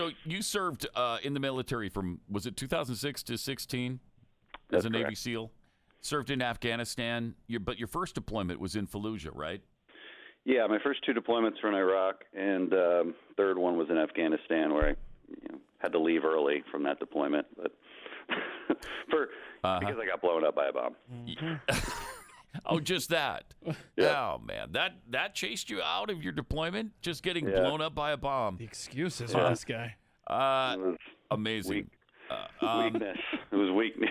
So you served in the military from, was it 2006 to 16 as a Navy SEAL? Served in Afghanistan, but your first deployment was in Fallujah, right? Yeah, my first 2 deployments were in Iraq, and third one was in Afghanistan, where I had to leave early from that deployment, but because I got blown up by a bomb. Oh, just that. Yeah. Oh, man. That chased you out of your deployment? Just getting blown up by a bomb. The excuses for this guy. Amazing. Weakness. It was weakness.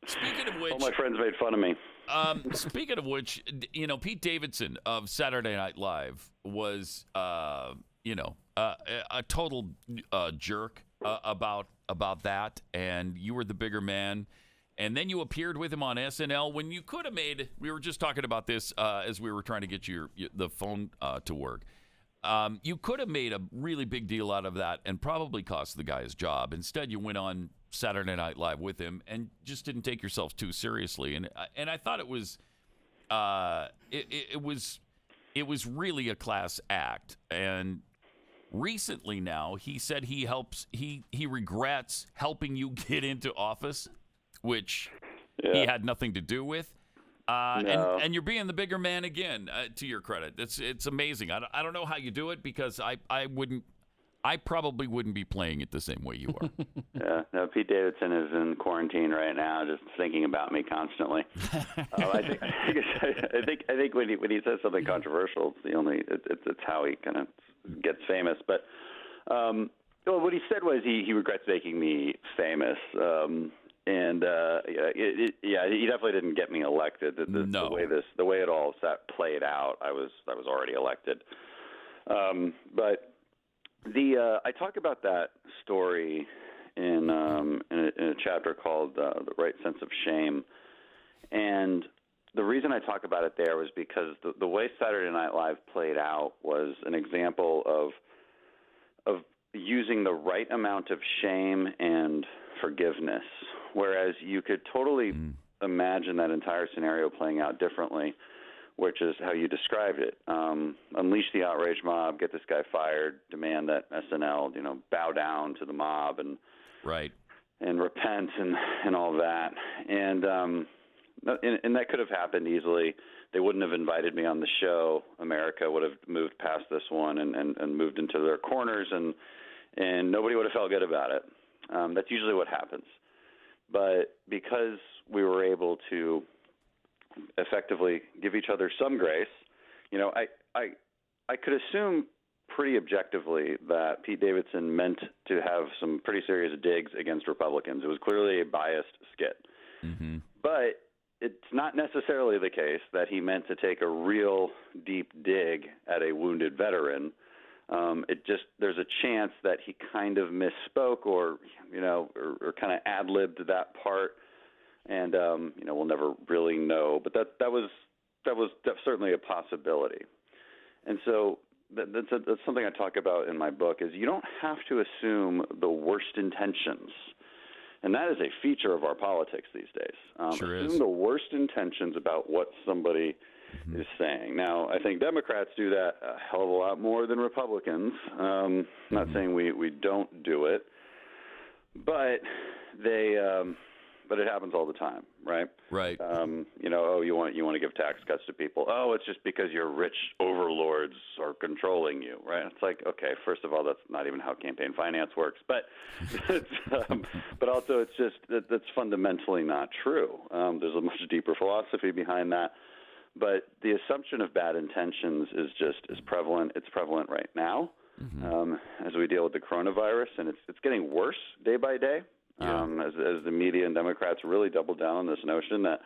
Speaking of which, all my friends made fun of me. Speaking of which, Pete Davidson of Saturday Night Live was, a total jerk about that, and you were the bigger man. And then you appeared with him on SNL when you could have made. We were just talking about this as we were trying to get the phone to work. You could have made a really big deal out of that and probably cost the guy his job. Instead, you went on Saturday Night Live with him and just didn't take yourself too seriously. And I thought it was it was really a class act. And recently now he said he regrets helping you get into office, which he had nothing to do with. No. And you're being the bigger man again, to your credit. It's amazing. I don't know how you do it, because I probably wouldn't be playing it the same way you are. Yeah, no, Pete Davidson is in quarantine right now, just thinking about me constantly. I think when he says something controversial, it's how he kind of gets famous. But what he said was he regrets making me famous. And he definitely didn't get me elected. No. The way it all played out, I was already elected. But I talk about that story in a chapter called "The Right Sense of Shame," and the reason I talk about it there was because the way Saturday Night Live played out was an example of using the right amount of shame and forgiveness. Whereas you could totally imagine that entire scenario playing out differently, which is how you described it. Unleash the outrage mob, get this guy fired, demand that SNL, bow down to the mob and repent and all that. And that could have happened easily. They wouldn't have invited me on the show. America would have moved past this one and moved into their corners, and nobody would have felt good about it. That's usually what happens. But because we were able to effectively give each other some grace, I could assume pretty objectively that Pete Davidson meant to have some pretty serious digs against Republicans. It was clearly a biased skit. Mm-hmm. But it's not necessarily the case that he meant to take a real deep dig at a wounded veteran. There's a chance that he kind of misspoke or kind of ad-libbed that part, and we'll never really know. But that was certainly a possibility. And so that's something I talk about in my book, is you don't have to assume the worst intentions. And that is a feature of our politics these days. Sure assume is. the worst intentions about what somebody is saying. Now, I think Democrats do that a hell of a lot more than Republicans. Not saying we don't do it, but but it happens all the time, right? Right. You want to give tax cuts to people. Oh, it's just because your rich overlords are controlling you, right? It's like, okay, first of all, that's not even how campaign finance works, but but also it's just that's fundamentally not true. There's a much deeper philosophy behind that. But the assumption of bad intentions is prevalent. It's prevalent right now as we deal with the coronavirus, and it's getting worse day by day as the media and Democrats really double down on this notion that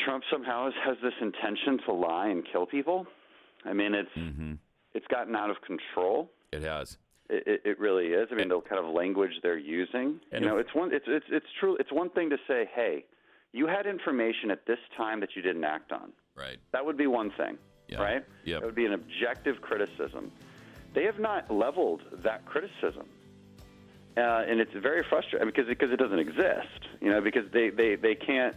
Trump somehow has this intention to lie and kill people. I mean, it's gotten out of control. It has. It really is. I mean, the kind of language they're using. And it's true. It's one thing to say, hey, you had information at this time that you didn't act on. Right. That would be one thing, right? Yep. That would be an objective criticism. They have not leveled that criticism. And it's very frustrating because it doesn't exist, because they can't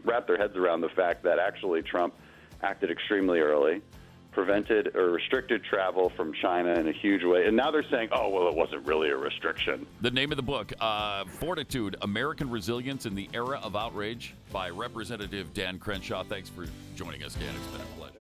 wrap their heads around the fact that actually Trump acted extremely early, prevented or restricted travel from China in a huge way. And now they're saying, oh, well, it wasn't really a restriction. The name of the book, Fortitude, American Resilience in the Era of Outrage by Representative Dan Crenshaw. Thanks for joining us, Dan. It's been a pleasure.